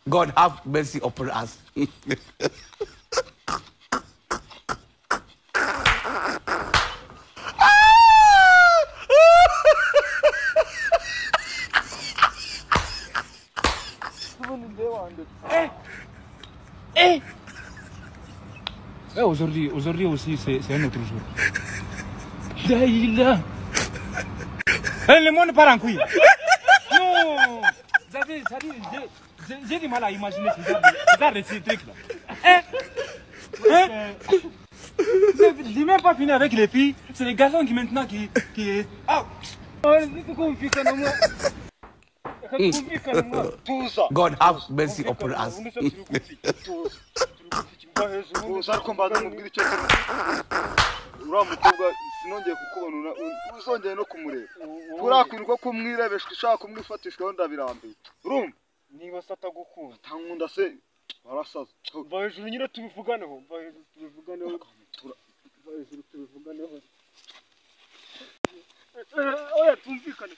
God have mercy upon us. Aujourd'hui aussi, c'est un autre jour. Daïla. Le monde part en couille. Non. J'ai du mal à imaginer ce genre de ces trucs-là. J'ai même pas fini avec les filles. C'est les garçons qui maintenant qui... Ah. God have mercy upon us. Uramukobwa sinongeye kukubona uzongeye no kumureba kurakwiruka kumwirebeshwa ushaka kumwifatishwa ndabirambiye urumva niba satagukunda tankunda se warasaza va hejuru nyine tubivuganeho oya tumvikane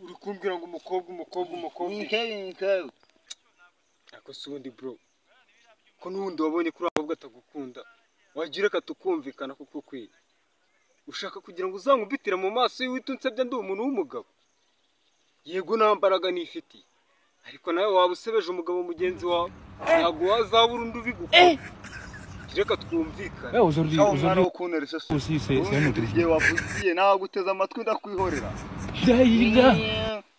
uri kumbwira ngo umukobwa ako sundi bro ko nundi wabonye kuri abakobwa atagukunda wagira ka tukumvikana kuko kwiye ushaka kugira ngo uzankubitira mu maso y'uwituntsebye ndi umuntu w'umugabo yego nambaraga nifiti ariko nawe waba usebeje umugabo mugenzi wawe ntabwo wazabura undi ubigukora reka twumvikane aujourd'hui kunerese aussi c'est un autre jour wavugiye nawe guteza amatwi ndakwihorera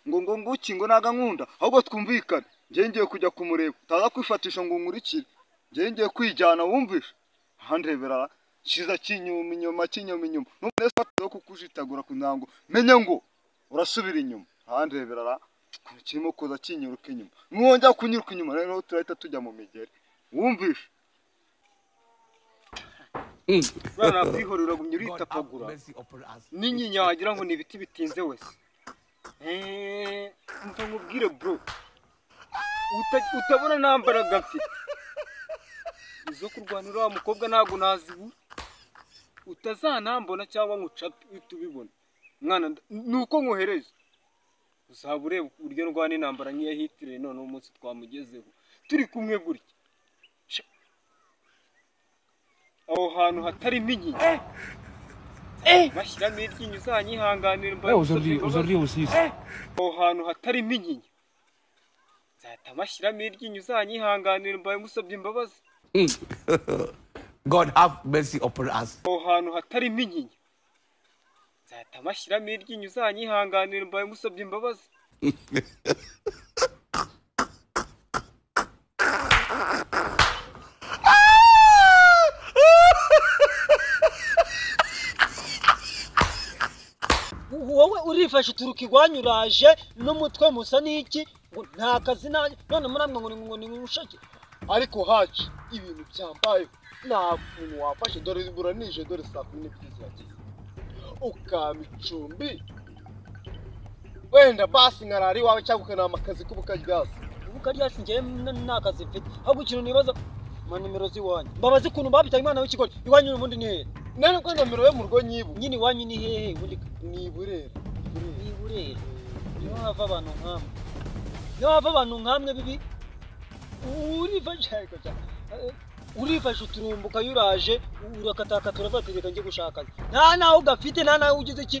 ngo nguki ngo naga nkunda ahubwo twumvikane ngiye kujya kumureba utaza kwifatisha ngo nkurikire ngiye kwijyana wumvisha handebera shiza kinyuma none se kukujitagura kunango menye ngo urasubira inyuma handebera kirimo koza kinyiruka inyuma mwonja kunyiruka inyuma rero turahita tujya mu migere wumvisha bana kwihorera gumye uritapagura n'inyinya wagira ngo ni ibiti bitinze wese mva nkubwire bro utabona nambaraga mfite izo kurwanira wa mukobwa ntago nazibura utazanambona cyangwa nkucape utubibona mwana nuko nkohereza uzaba ureba uburyo ndwana intambara nk'iya Hitler none umunsi twamugezeho turi kumwe gutya aho hantu hatari minyi bashyiramo iryinyo uzanyihanganira mbaye aujourd'hui aussi aho hantu hatari minyi nzahita bashyiramo iryinyo uzanyihanganira mbaye musabye imbabazi God have mercy upon us. aho hantu hatari minyi nzahita bashyiramo iryinyo uzanyihanganira mbaye musabye imbabazi wowe urifashe uturuka igwanyuraje n'umutwe musa n'iki nta kazi none muramwe ngo ni mushake ariko haje ibintu byambaye nta kuntu wafashe dore buranije dore saa 10 zirageze ukamicumbi wenda basi nkarari wawe cyangwa ukanama akazi k'ubukaryasi ngiye nakazi mfite ahubwo ikintu nibaza ma nimero ziwanyu mbabazi kuntu babita imana w'ikigori iwanyu ubundi ni hehe none ko nimero yo mu rugo nyibu nyine iwanyu ni hehe ubundi ni Burera niho hava abantu nkamwe bibi urifashe uturumbuka yuraje urakataka turafatireka nje gushaka nta naho gafite nta naho ugize iki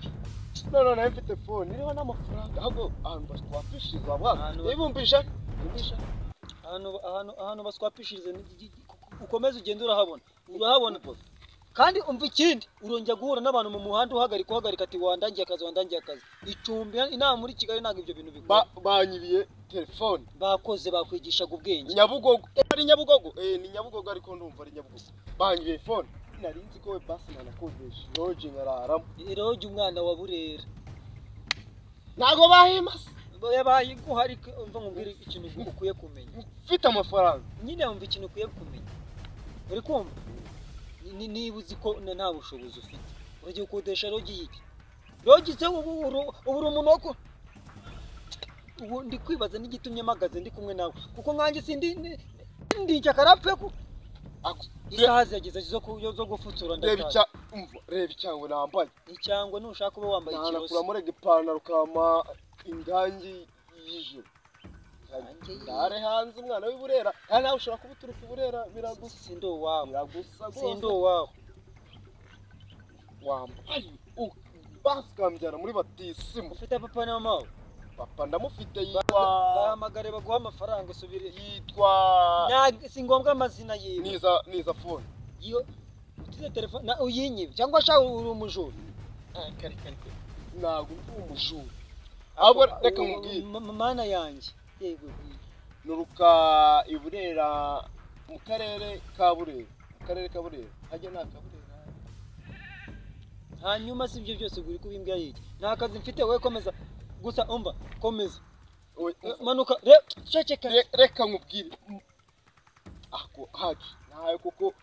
none nayo mfite phone iriho n'amafaranga ahubwo ahantu baswapishiriza abana ibumbisha ahantu baswapishiriza ukomeza ugenda urahabona kandi umva ikindi urongera guhura n'abantu mu muhanda uhagarika ati wandangiye akazi icumbi inama muri Kigali ntabwo ibyo bintu bikora banyiriye telefone bakoze bakwigishaga ubwenge Nyabugogo ari Nyabugogo ni Nyabugogo ariko ndumva ari Nyabugogo banyiriye phone narinzi ko we basi nanakodesha roje ngararamo roje umwana wa Burera ntago bahimase bayiguhari umva nkubwira ikintu ukwiye kumenya ufite amafaranga nyine umva ikintu ukwiye kumenya uri kumva niba uzi ko nta bushobozi ufite ugiye gukodesha rogi yiki rogi se ubu umuntu wako ubu ndi kwibaza n'igitumye magaze ndi kumwe nawe kuko nkanjye sindi ndi cyakarapfe ko isaha zageze zo gufutsura ndataha. reba icyango nambaye Icyangwe nushaka ube wambaye ikiroso. nanakuramo rega ipantaro kama ingangi y'ijoro ndare hanze umwana w'iburera kandi nawe ushobora kuba uturuka iburera biragusa Sindo wawe. biragusa Sindo wawe. wambaye basikambyana muri batisimu Ufite papa na mama? papa ndamufite Bahamagare baguha amafaranga usubire. yitwa Si ngombwa amazina yiwe. niza phone Iyo utize telefone uyinyibe cyangwa sha uri umujura. kari ntabwo ndi umujura ahubwo reka nkubwire Mana yanjye. Yego. nuruka iburera mu karere ka Burera hajya nta kaburera Hanyuma si ibyo byose guri kubimbya yiki. Nta kazi mfite wowe komeza. Gusa umva komeza. Manuka ceceka. reka nkubwire ako haji nawe kuko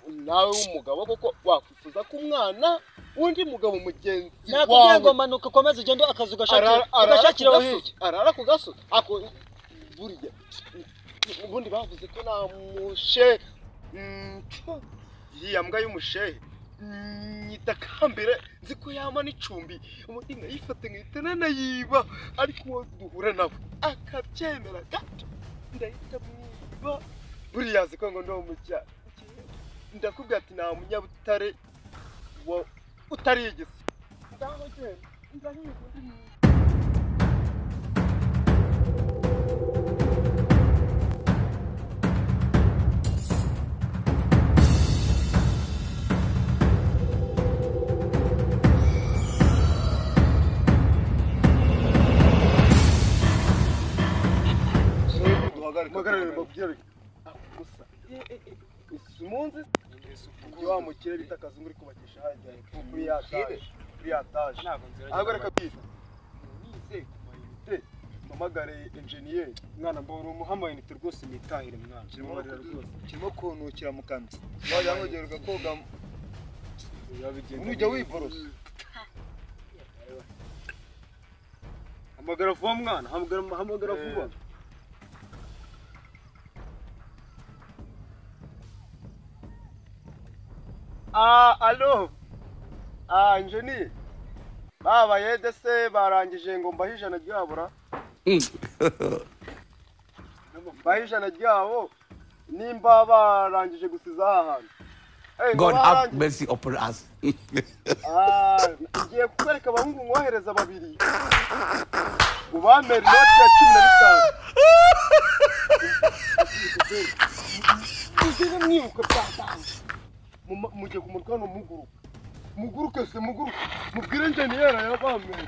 nawe w'umugabo kuko wakwifuza ko umwana undi mugabo mugenzi Nakubwiye ngo manuka komeza ugende akazi ugashakira aho hirya. arara ku gasozi ako burya ubundi bavuze ko namushe iyi mbwa y'umushehe nyitakambere nzi ko yama n'icumbi ubundi nkayifata nkahita nanayiba ariko uwo duhura nawe akabyemera gato ndahita mwiba buriya azi ko ngo ndi umucya ndakubwira ati nta munyabutare utarigeze ngaho genda ndahiga undi mwiza magarare babwire gusa umunsi ibyo wamukire bita akazi muri kubakisha hajya kuri ya taje ahubwo reka byiza nize kumayinite mamagare engineer mwana mbona umuhamayinite rwose nitahire mwana kirimo kunukira mu kanwa wajya ngogerwa koga nujya wiborosa hamagara vuba mwana hamagara vuba alo engineer baba yede se barangije ngo mbahe ijana ryabura mbahe ijana ryabo nimba barangije gusiza aha hantu God have mercy upon us. ngiye kukwereka abahungu mwohereza babiri ubamera inoti ya 15 ugize mwibuka byatanze mujye ku murwano muguruke se mubwire engineer yabamera